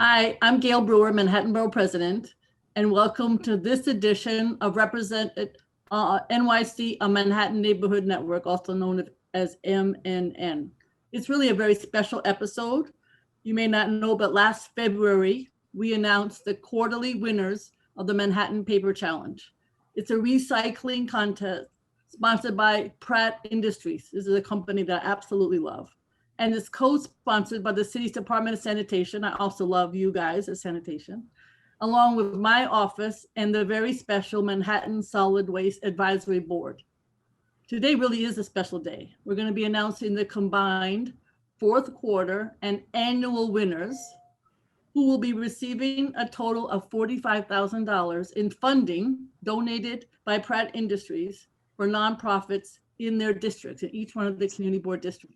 Hi, I'm Gale Brewer, Manhattan Borough President, and welcome to this edition of NYC, a Manhattan Neighborhood Network, also known as MNN. It's really a very special episode. You may not know, but last February, we announced the quarterly winners of the Manhattan Paper Challenge. It's a recycling contest sponsored by Pratt Industries. This is a company that I absolutely love. And it's co-sponsored by the city's Department of Sanitation. I also love you guys at Sanitation, along with my office and the very special Manhattan Solid Waste Advisory Board. Today really is a special day. We're going to be announcing the combined fourth quarter and annual winners who will be receiving a total of $45,000 in funding donated by Pratt Industries for nonprofits in their districts, in each one of the community board districts.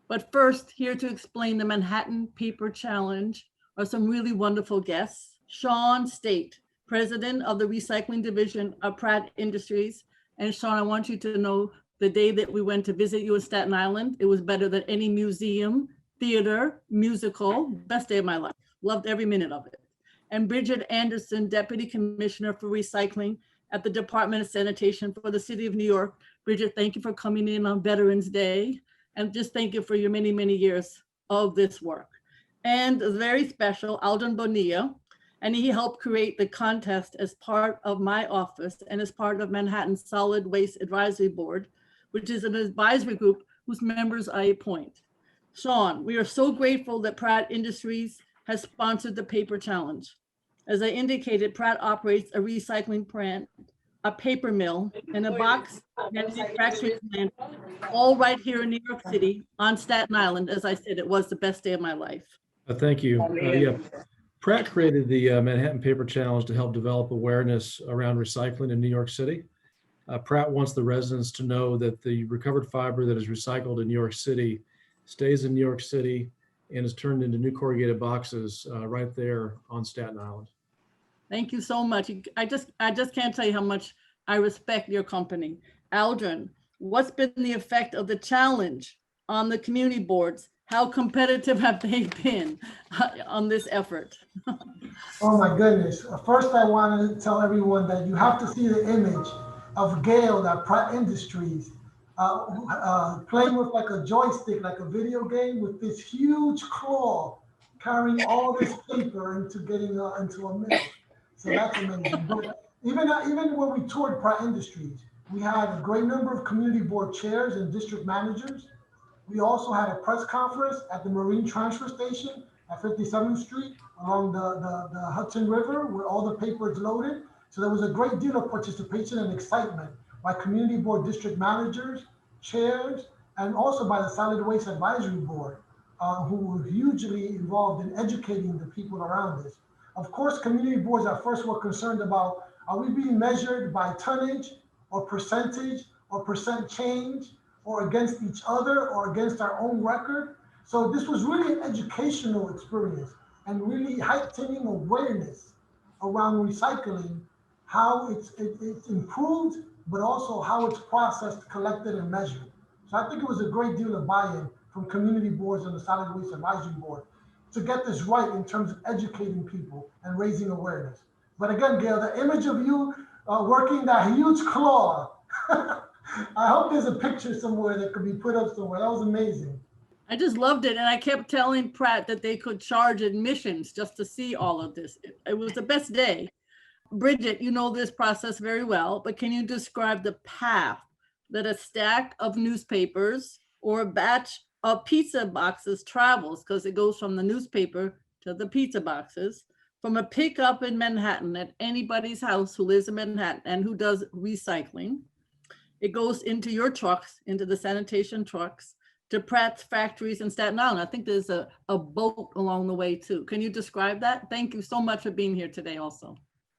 But first, here to explain the Manhattan Paper Challenge are some really wonderful guests. Shawn State, president of the recycling division of Pratt Industries. And Shawn, I want you to know the day that we went to visit you in Staten Island, it was better than any museum, theater, musical, best day of my life. Loved every minute of it. And Bridgett Anderson, deputy commissioner for recycling at the Department of Sanitation for the city of New York. Bridgett, thank you for coming in on Veterans Day. And just thank you for your many, many years of this work. And very special, Aldrin Bonilla, and he helped create the contest as part of my office and as part of Manhattan Solid Waste Advisory Board, which is an advisory group whose members I appoint. Shawn, we are so grateful that Pratt Industries has sponsored the Paper Challenge. As I indicated, Pratt operates a recycling plant, a paper mill, and a box manufacturing plant, all right here in New York City on Staten Island. As I said, it was the best day of my life. Thank you. Yeah, Pratt created the Manhattan Paper Challenge to help develop awareness around recycling in New York City. Pratt wants the residents to know that the recovered fiber that is recycled in New York City stays in New York City and is turned into new corrugated boxes right there on Staten Island. Thank you so much. I just can't tell you how much I respect your company. Aldrin, what's been the effect of the challenge on the community boards? How competitive have they been on this effort? Oh my goodness. First, I want to tell everyone that you have to see the image of Gale at Pratt Industries playing with like a joystick, like a video game, with this huge claw carrying all this paper into getting into a mill. So that's amazing. But even when we toured Pratt Industries, we had a great number of community board chairs and district managers. We also had a press conference at the Marine Transfer Station at 57th Street along the Hudson River, where all the paper is loaded. So there was a great deal of participation and excitement by community board district managers, chairs, and also by the Solid Waste Advisory Board, who were hugely involved in educating the people around this. Of course, community boards at first were concerned about, are we being measured by tonnage or percentage or percent change or against each other or against our own record? So this was really an educational experience and really heightening awareness around recycling, how it's improved, but also how it's processed, collected, and measured. So I think it was a great deal of buy-in from community boards and the Solid Waste Advisory Board to get this right in terms of educating people and raising awareness. But again, Gail, the image of you working that huge claw, I hope there's a picture somewhere that could be put up somewhere. That was amazing. I just loved it. And I kept telling Pratt that they could charge admissions just to see all of this. It was the best day. Bridgett, you know this process very well, but can you describe the path that a stack of newspapers or a batch of pizza boxes travels, because it goes from the newspaper to the pizza boxes, from a pickup in Manhattan at anybody's house who lives in Manhattan and who does recycling. It goes into your trucks, into the sanitation trucks, to Pratt's factories in Staten Island. I think there's a boat along the way too. Can you describe that? Thank you so much for being here today also.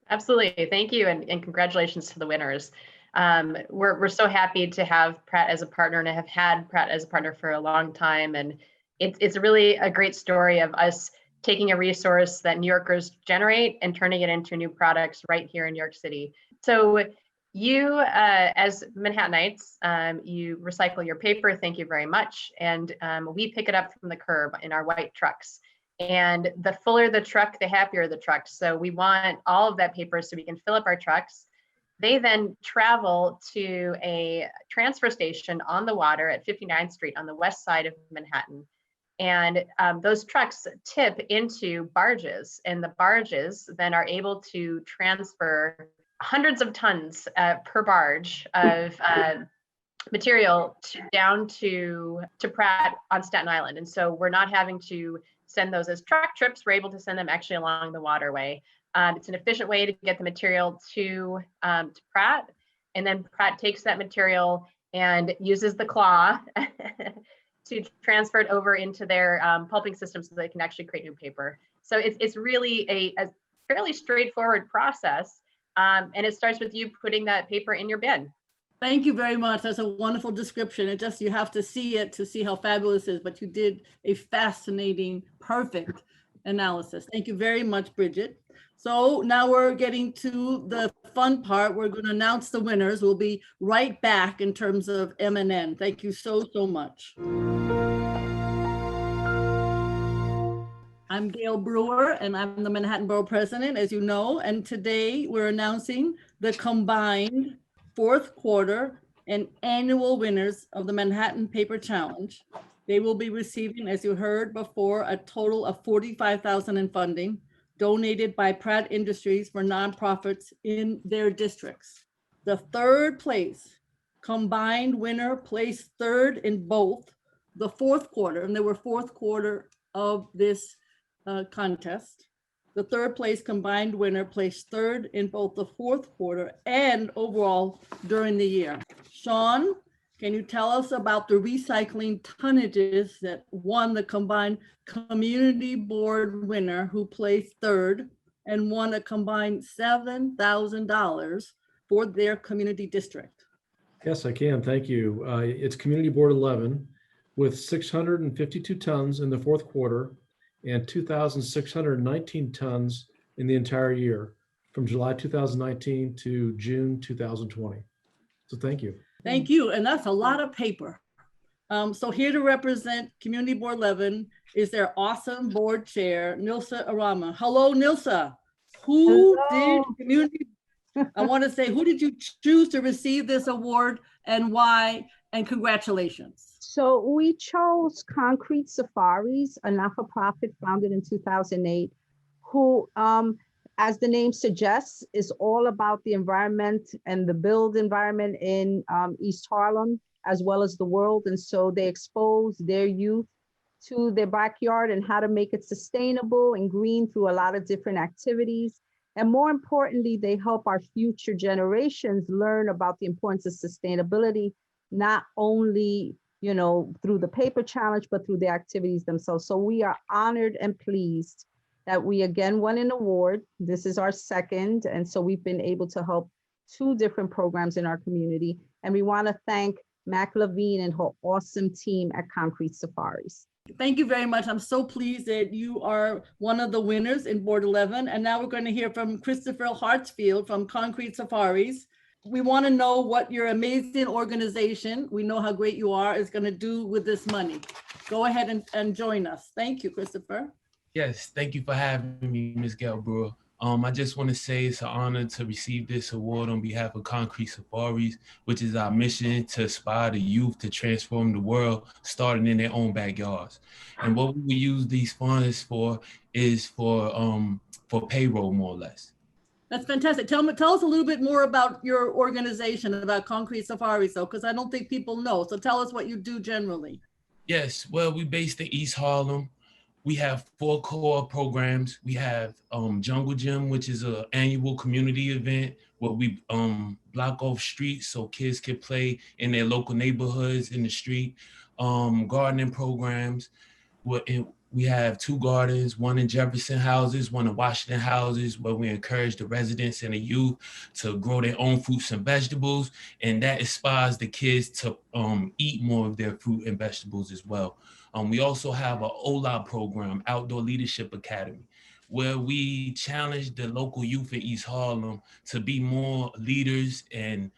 Absolutely. Thank you. And congratulations to the winners. We're so happy to have Pratt as a partner and have had Pratt as a partner for a long time. And it's really a great story of us taking a resource that New Yorkers generate and turning it into new products right here in New York City. So you, as Manhattanites, you recycle your paper. Thank you very much. And we pick it up from the curb in our white trucks. And the fuller the truck, the happier the truck. So we want all of that paper so we can fill up our trucks. They then travel to a transfer station on the water at 59th Street on the west side of Manhattan. And those trucks tip into barges, and the barges then are able to transfer hundreds of tons per barge of material down to Pratt on Staten Island. And so we're not having to send those as truck trips. We're able to send them actually along the waterway. It's an efficient way to get the material to Pratt, and then Pratt takes that material and uses the claw to transfer it over into their pulping system so they can actually create new paper. So it's really a fairly straightforward process, and it starts with you putting that paper in your bin. Thank you very much. That's a wonderful description. It just, you have to see it to see how fabulous it is, but you did a fascinating, perfect analysis. Thank you very much, Bridgett. So now we're getting to the fun part. We're going to announce the winners. We'll be right back in terms of MNN. Thank you so much. I'm Gale Brewer, and I'm the Manhattan Borough President, as you know, and today we're announcing the combined fourth quarter and annual winners of the Manhattan Paper Challenge. They will be receiving, as you heard before, a total of $45,000 in funding donated by Pratt Industries for nonprofits in their districts. The third place combined winner placed third in both the fourth quarter, and there were fourth quarter of this contest. The third place combined winner placed third in both the fourth quarter and overall during the year. Shawn, can you tell us about the recycling tonnages that won the combined community board winner, who placed third and won a combined $7,000 for their community district? Yes, I can. Thank you. It's Community Board 11 with 652 tons in the fourth quarter and 2,619 tons in the entire year from July 2019 to June 2020. So thank you. Thank you. And that's a lot of paper. So here to represent Community Board 11 is their awesome board chair, Nilsa Arama. Hello, Nilsa. Who did community? I want to say, who did you choose to receive this award and why? And congratulations. So we chose Concrete Safaris, a not-for-profit founded in 2008, who, as the name suggests, is all about the environment and the built environment in East Harlem, as well as the world. And so they expose their youth to their backyard and how to make it sustainable and green through a lot of different activities. And more importantly, they help our future generations learn about the importance of sustainability, not only through the paper challenge, but through the activities themselves. So we are honored and pleased that we again won an award. This is our second. And so we've been able to help 2 different programs in our community. And we want to thank Mac Levine and her awesome team at Concrete Safaris. Thank you very much. I'm so pleased that you are one of the winners in Board 11. And now we're going to hear from Christopher Hartsfield from Concrete Safaris. We want to know what your amazing organization, we know how great you are, is going to do with this money. Go ahead and join us. Thank you, Christopher. Yes, thank you for having me, Ms. Gale Brewer. I just want to say it's an honor to receive this award on behalf of Concrete Safaris, which is our mission to inspire the youth to transform the world, starting in their own backyards. And what we will use these funds for is for payroll, more or less. That's fantastic. Tell us a little bit more about your organization, about Concrete Safaris, though, because I don't think people know. So tell us what you do generally. Yes, well, we're based in East Harlem. We have 4 core programs. We have Jungle Gym, which is an annual community event where we block off streets so kids can play in their local neighborhoods in the street. Gardening programs. We have 2 gardens, one in Jefferson houses, one in Washington houses, where we encourage the residents and the youth to grow their own fruits and vegetables. And that inspires the kids to eat more of their fruit and vegetables as well. We also have an OLA program, Outdoor Leadership Academy, where we challenge the local youth in East Harlem to be more leaders and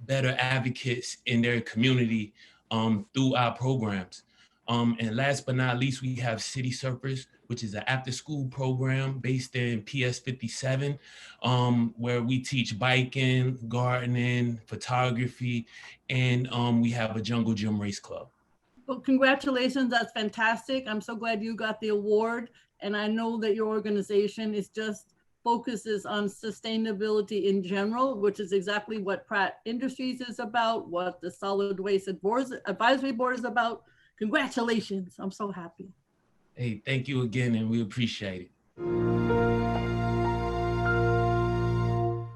better advocates in their community through our programs. And last but not least, we have City Surfers, which is an after-school program based in PS 57, where we teach biking, gardening, photography, and we have a jungle gym race club. Well, congratulations, that's fantastic. I'm so glad you got the award. And I know that your organization is just focuses on sustainability in general, which is exactly what Pratt Industries is about, what the Solid Waste Advisory Board is about. Congratulations, I'm so happy. Hey, thank you again, and we appreciate it.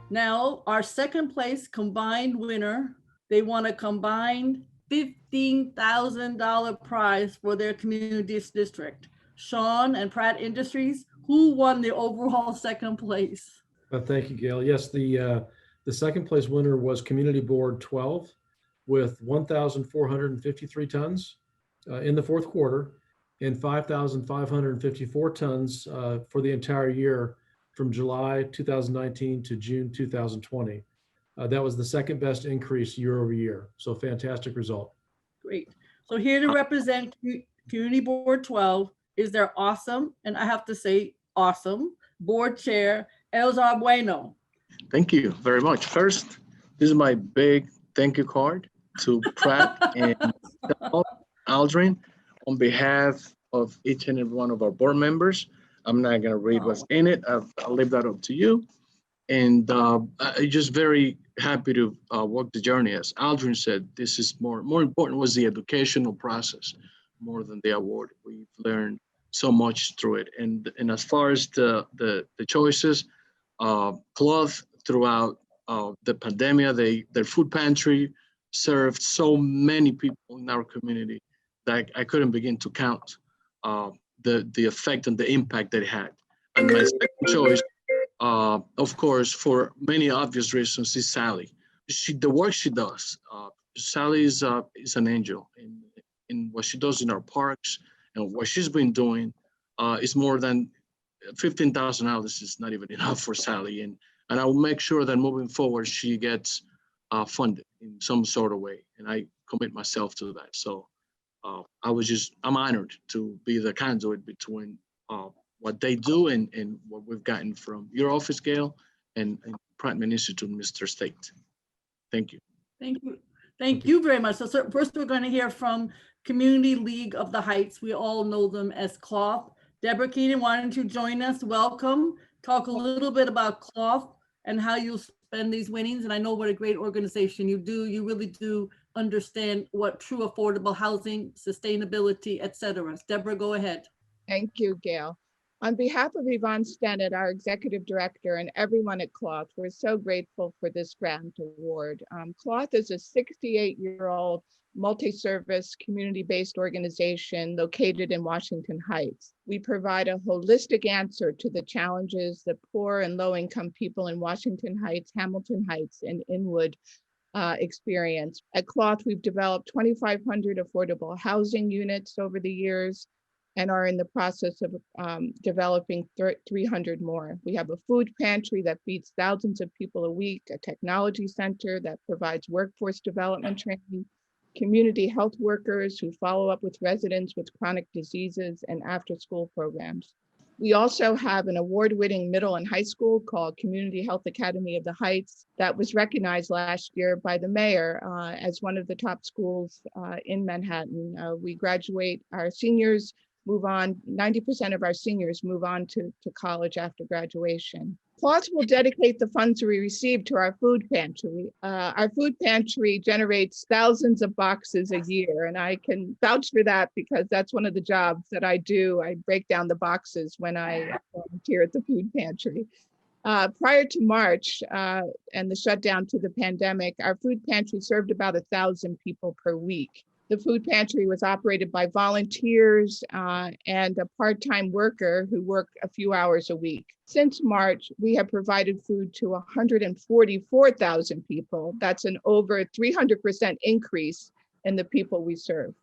Now, our second place combined winner, they won a combined $15,000 prize for their community district. Shawn and Pratt Industries, who won the overall second place? Thank you, Gail. Yes, the second place winner was Community Board 12 with 1,453 tons in the fourth quarter and 5,554 tons for the entire year from July 2019 to June 2020. That was the second best increase year over year. So fantastic result. Great. So here to represent Community Board 12 is their awesome, and I have to say awesome, board chair, Elzar Bueno. Thank you very much. First, this is my big thank you card to Pratt and Aldrin on behalf of each and every one of our board members. I'm not going to read what's in it. I'll leave that up to you. And I'm just very happy to walk the journey. As Aldrin said, this is more important was the educational process more than the award. We've learned so much through it. And as far as the choices, Cloth throughout the pandemic, their food pantry served so many people in our community that I couldn't begin to count the effect and the impact that it had. And my second choice, of course, for many obvious reasons, is Sally. The work she does, Sally is an angel in what she does in our parks, and what she's been doing is more than $15,000 is not even enough for Sally. And I will make sure that moving forward, she gets funded in some sort of way. And I commit myself to that. So I'm honored to be the conduit between what they do and what we've gotten from your office, Gale, and Pratt Institute, Mr. State. Thank you. Thank you. Thank you very much. So first we're going to hear from Community League of the Heights. We all know them as Cloth. Deborah Keenan, why don't you join us? Welcome. Talk a little bit about Cloth and how you spend these winnings. And I know what a great organization you do. You really do understand what true affordable housing, sustainability, et cetera. Deborah, go ahead. Thank you, Gail. On behalf of Yvonne Stennett, our executive director, and everyone at Cloth, we're so grateful for this grant award. Cloth is a 68-year-old multi-service community-based organization located in Washington Heights. We provide a holistic answer to the challenges that poor and low-income people in Washington Heights, Hamilton Heights, and Inwood experience. At Cloth, we've developed 2,500 affordable housing units over the years and are in the process of developing 300 more. We have a food pantry that feeds thousands of people a week, a technology center that provides workforce development training, community health workers who follow up with residents with chronic diseases, and after-school programs. We also have an award-winning middle and high school called Community Health Academy of the Heights that was recognized last year by the mayor as one of the top schools in Manhattan. We graduate our seniors, move on, 90% of our seniors move on to college after graduation. Cloth will dedicate the funds we receive to our food pantry. Our food pantry generates thousands of boxes a year, and I can vouch for that because that's one of the jobs that I do. I break down the boxes when I volunteer at the food pantry. Prior to March and the shutdown to the pandemic, our food pantry served about 1,000 people per week. The food pantry was operated by volunteers and a part-time worker who worked a few hours a week. Since March, we have provided food to 144,000 people. That's an over 300% increase in the people we serve.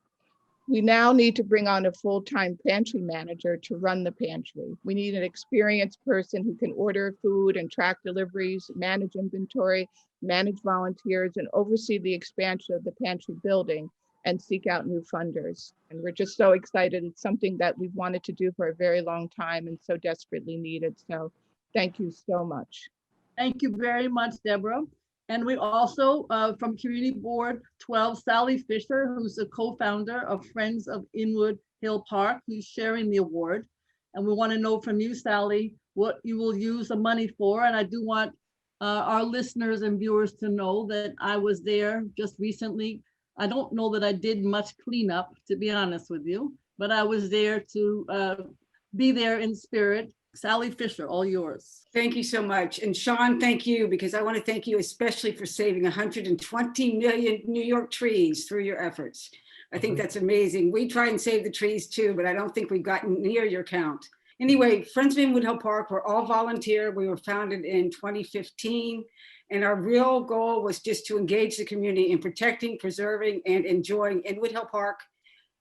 We now need to bring on a full-time pantry manager to run the pantry. We need an experienced person who can order food and track deliveries, manage inventory, manage volunteers, and oversee the expansion of the pantry building, and seek out new funders. And we're just so excited. It's something that we've wanted to do for a very long time and so desperately needed. So thank you so much. Thank you very much, Deborah. And we also, from Community Board 12, Sally Fisher, who's the co-founder of Friends of Inwood Hill Park, who's sharing the award. And we want to know from you, Sally, what you will use the money for. And I do want our listeners and viewers to know that I was there just recently. I don't know that I did much cleanup, to be honest with you, but I was there to be there in spirit. Sally Fisher, all yours. Thank you so much. And Shawn, thank you, because I want to thank you especially for saving 120 million New York trees through your efforts. I think that's amazing. We try and save the trees too, but I don't think we've gotten near your count. Anyway, Friends of Inwood Hill Park, we're all volunteer. We were founded in 2015. And our real goal was just to engage the community in protecting, preserving, and enjoying Inwood Hill Park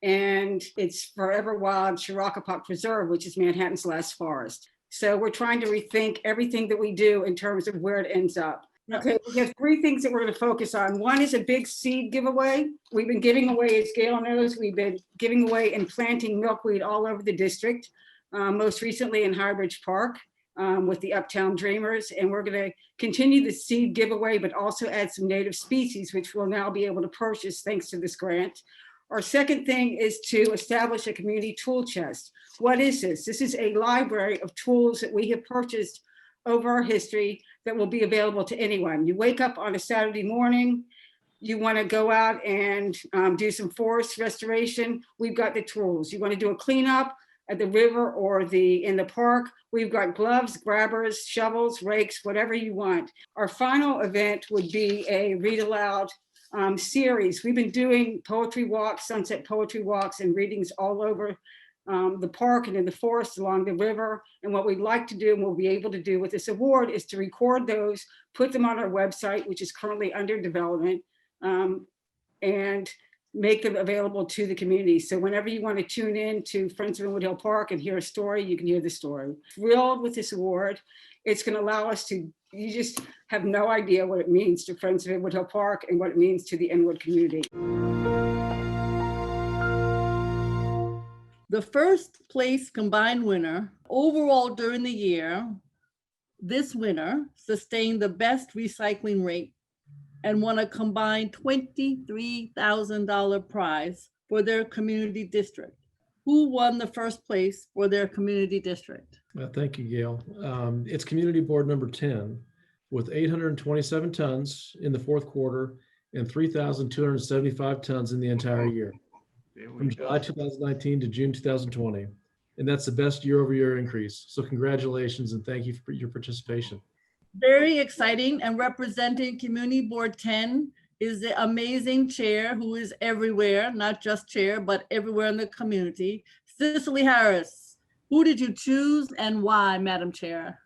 and its forever wild Shirakapak Preserve, which is Manhattan's last forest. So we're trying to rethink everything that we do in terms of where it ends up. Okay, we have 3 things that we're going to focus on. One is a big seed giveaway. We've been giving away, as Gale knows, we've been giving away and planting milkweed all over the district, most recently in Highbridge Park with the Uptown Dreamers. And we're going to continue the seed giveaway, but also add some native species, which we'll now be able to purchase thanks to this grant. Our second thing is to establish a community tool chest. What is this? This is a library of tools that we have purchased over our history that will be available to anyone. You wake up on a Saturday morning, you want to go out and do some forest restoration, we've got the tools. You want to do a cleanup at the river or in the park, we've got gloves, grabbers, shovels, rakes, whatever you want. Our final event would be a read aloud series. We've been doing poetry walks, sunset poetry walks, and readings all over the park and in the forest along the river. And what we'd like to do and we'll be able to do with this award is to record those, put them on our website, which is currently under development, and make them available to the community. So whenever you want to tune in to Friends of Inwood Hill Park and hear a story, you can hear the story. Thrilled with this award. It's going to allow us to, you just have no idea what it means to Friends of Inwood Hill Park and what it means to the Inwood community. The first place combined winner overall during the year, this winner sustained the best recycling rate and won a combined $23,000 prize for their community district. Who won the first place for their community district? Thank you, Gail. It's Community Board number 10 with 827 tons in the fourth quarter and 3,275 tons in the entire year. From July 2019 to June 2020. And that's the best year-over-year increase. So congratulations and thank you for your participation. Very exciting, and representing Community Board 10 is the amazing chair who is everywhere, not just chair, but everywhere in the community, Cicely Harris. Who did you choose and why, Madam Chair?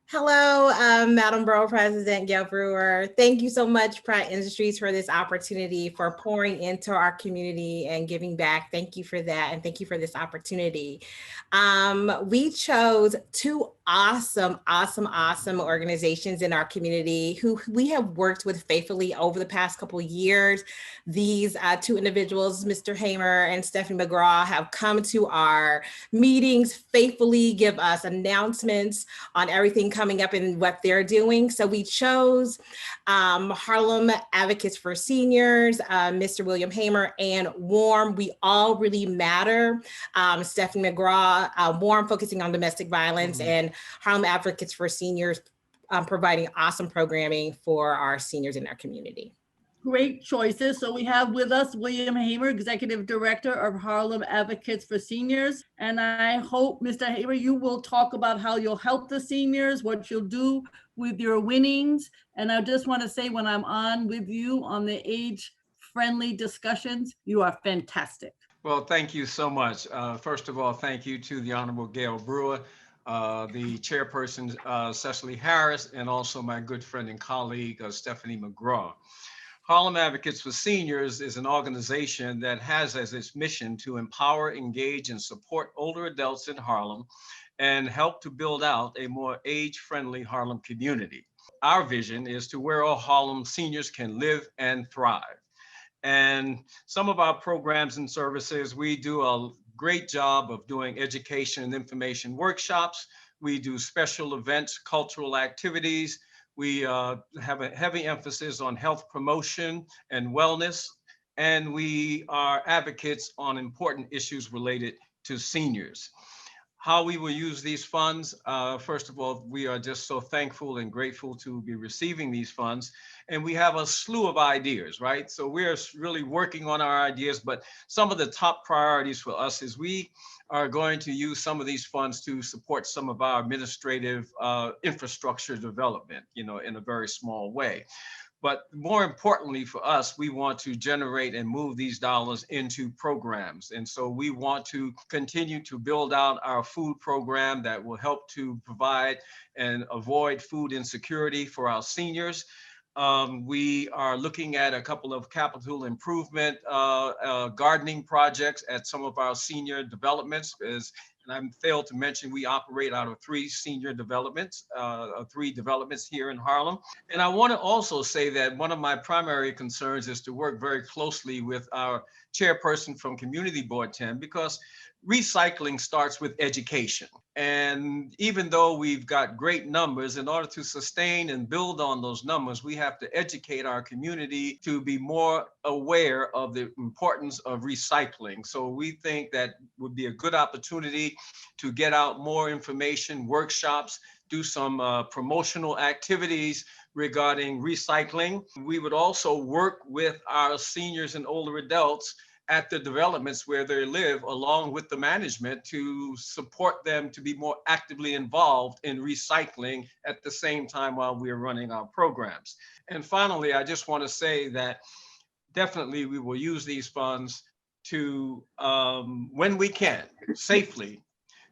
Hello, Madam Borough President Gale Brewer. Thank you so much, Pratt Industries, for this opportunity, for pouring into our community and giving back. Thank you for that, and thank you for this opportunity. We chose 2 awesome organizations in our community who we have worked with faithfully over the past couple of years. These 2 individuals, Mr. Hamer and Stephanie McGraw, have come to our meetings faithfully, give us announcements on everything coming up and what they're doing. So we chose Harlem Advocates for Seniors, Mr. William Hamer, and WARM, We All Really Matter, Stephanie McGraw, WARM focusing on domestic violence, and Harlem Advocates for Seniors providing awesome programming for our seniors in our community. Great choices. So we have with us William Hamer, Executive Director of Harlem Advocates for Seniors. And I hope, Mr. Hamer, you will talk about how you'll help the seniors, what you'll do with your winnings. And I just want to say, when I'm on with you on the age-friendly discussions, you are fantastic. Well, thank you so much. First of all, thank you to the Honorable Gale Brewer, the chairperson, Cicely Harris, and also my good friend and colleague, Stephanie McGraw. Harlem Advocates for Seniors is an organization that has as its mission to empower, engage, and support older adults in Harlem and help to build out a more age-friendly Harlem community. Our vision is to where all Harlem seniors can live and thrive. And some of our programs and services, we do a great job of doing education and information workshops. We do special events, cultural activities. We have a heavy emphasis on health promotion and wellness. And we are advocates on important issues related to seniors. How we will use these funds, first of all, we are just so thankful and grateful to be receiving these funds. And we have a slew of ideas, right? So we're really working on our ideas, but some of the top priorities for us is we are going to use some of these funds to support some of our administrative infrastructure development, in a very small way. But more importantly for us, we want to generate and move these dollars into programs. And so we want to continue to build out our food program that will help to provide and avoid food insecurity for our seniors. We are looking at a couple of capital improvement gardening projects at some of our senior developments. And I failed to mention, we operate out of 3 senior developments, 3 developments here in Harlem. And I want to also say that one of my primary concerns is to work very closely with our chairperson from Community Board 10, because recycling starts with education. And even though we've got great numbers, in order to sustain and build on those numbers, we have to educate our community to be more aware of the importance of recycling. So we think that would be a good opportunity to get out more information, workshops, do some promotional activities regarding recycling. We would also work with our seniors and older adults at the developments where they live, along with the management, to support them to be more actively involved in recycling at the same time while we're running our programs. And finally, I just want to say that definitely we will use these funds to, when we can, safely,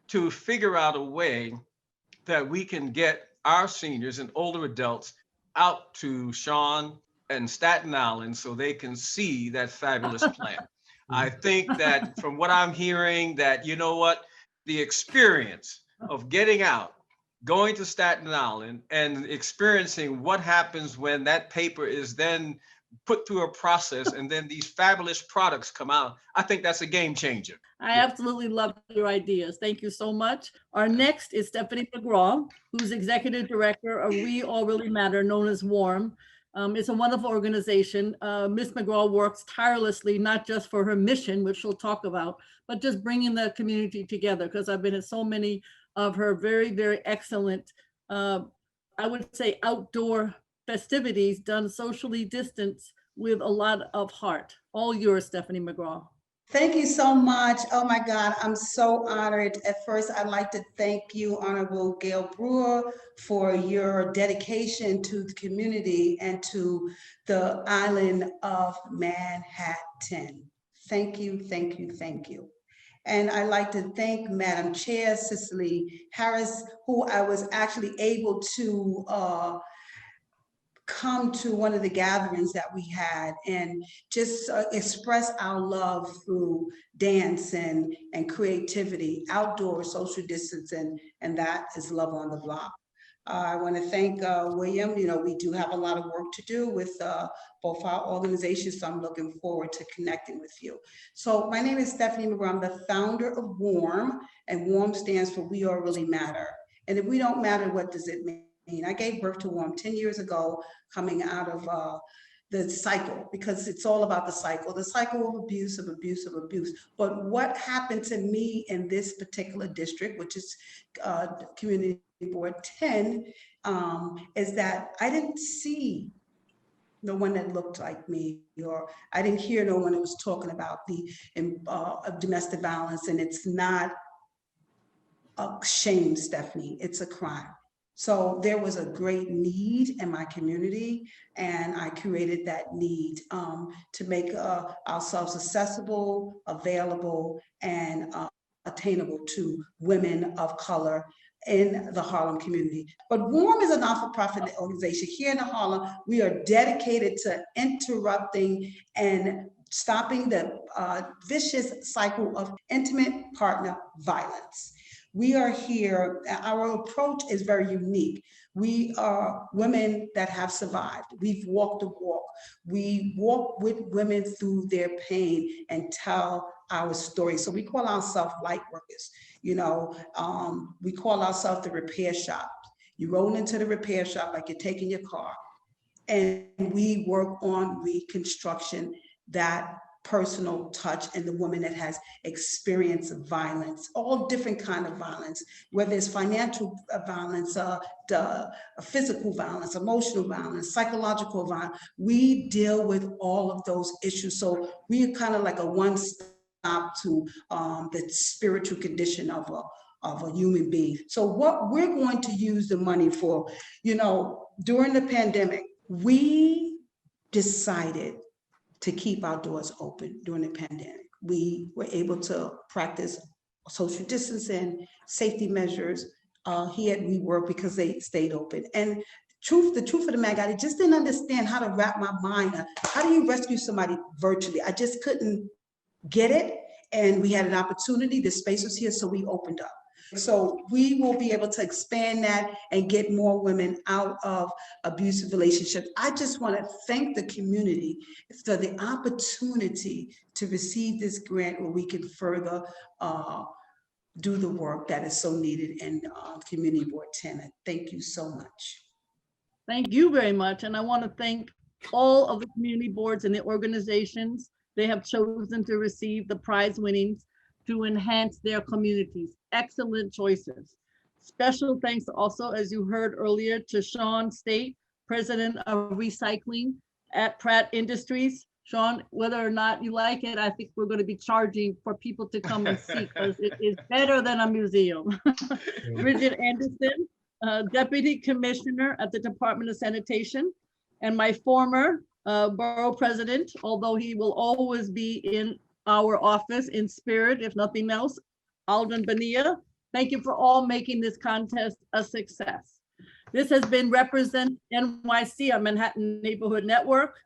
to figure out a way that we can get our seniors and older adults out to Shawn and Staten Island so they can see that fabulous plant. I think that from what I'm hearing, that, you know what, the experience of getting out, going to Staten Island and experiencing what happens when that paper is then put through a process and then these fabulous products come out, I think that's a game changer. I absolutely love your ideas. Thank you so much. Our next is Stephanie McGraw, who's Executive Director of We All Really Matter, known as WARM. It's a wonderful organization. Ms. McGraw works tirelessly, not just for her mission, which she'll talk about, but just bringing the community together, because I've been at so many of her very, very excellent, I would say, outdoor festivities done socially distanced with a lot of heart. All yours, Stephanie McGraw. Thank you so much. Oh my God, I'm so honored. At first, I'd like to thank you, Honorable Gale Brewer, for your dedication to the community and to the island of Manhattan. Thank you, thank you, thank you. And I'd like to thank Madam Chair Cicely Harris, who I was actually able to come to one of the gatherings that we had and just express our love through dance and creativity, outdoor social distancing, and that is Love on the Block. I want to thank William. We do have a lot of work to do with both our organizations, so I'm looking forward to connecting with you. So my name is Stephanie McGraw. I'm the founder of WARM, and WARM stands for We All Really Matter. And if we don't matter, what does it mean? I gave birth to WARM 10 years ago, coming out of the cycle, because it's all about the cycle of abuse, of abuse, of abuse. But what happened to me in this particular district, which is Community Board 10, is that I didn't see no one that looked like me, or I didn't hear no one that was talking about the domestic violence. And it's not a shame, Stephanie, it's a crime. So there was a great need in my community, and I created that need to make ourselves accessible, available, and attainable to women of color in the Harlem community. But WARM is a not-for-profit organization. Here in Harlem, we are dedicated to interrupting and stopping the vicious cycle of intimate partner violence. We are here, our approach is very unique. We are women that have survived. We've walked the walk. We walk with women through their pain and tell our story. So we call ourselves light workers. You know, we call ourselves the repair shop. You roll into the repair shop like you're taking your car, and we work on reconstruction, that personal touch, and the woman that has experienced violence, all different kind of violence, whether it's financial violence, the physical violence, emotional violence, psychological violence. We deal with all of those issues. So we are kind of like a one-stop to the spiritual condition of a human being. So what we're going to use the money for, you know, during the pandemic, we decided to keep our doors open during the pandemic. We were able to practice social distancing, safety measures here at WeWork because they stayed open. And the truth of the matter, I just didn't understand how to wrap my mind up. How do you rescue somebody virtually? I just couldn't get it. And we had an opportunity, the space was here, so we opened up. So we will be able to expand that and get more women out of abusive relationships. I just want to thank the community for the opportunity to receive this grant where we can further do the work that is so needed in Community Board 10. Thank you so much. Thank you very much. And I want to thank all of the community boards and the organizations. They have chosen to receive the prize winnings to enhance their communities. Excellent choices. Special thanks also, as you heard earlier, to Shawn State, President of Recycling at Pratt Industries. Shawn, whether or not you like it, I think we're going to be charging for people to come and see, because it is better than a museum. Bridgett Anderson, Deputy Commissioner at the Department of Sanitation, and my former borough president, although he will always be in our office in spirit, if nothing else, Aldrin Bonilla. Thank you for all making this contest a success. This has been Represent NYC, a Manhattan Neighborhood Network.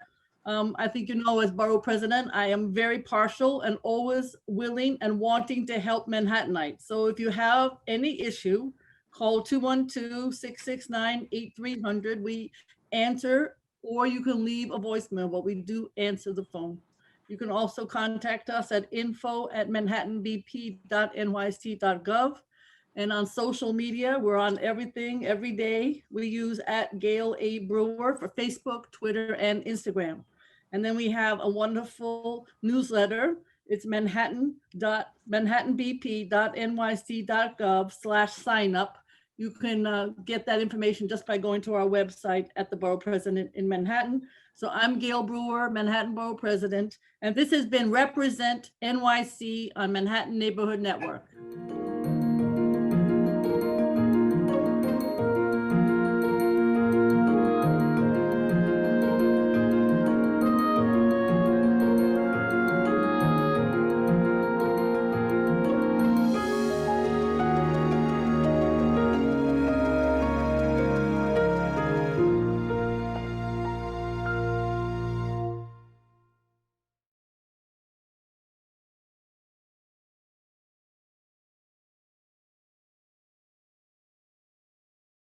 I think you know, as borough president, I am very partial and always willing and wanting to help Manhattanites. So if you have any issue, call 212-669-8300. We answer, or you can leave a voicemail, but we do answer the phone. You can also contact us at info@manhattanbp.nyc.gov. And on social media, we're on everything, every day. We use @Gale A. Brewer for Facebook, Twitter, and Instagram. And then we have a wonderful newsletter. It's manhattanbp.nyc.gov/signup. You can get that information just by going to our website at the Borough President in Manhattan. So I'm Gale Brewer, Manhattan Borough President, and this has been Represent NYC on Manhattan Neighborhood Network.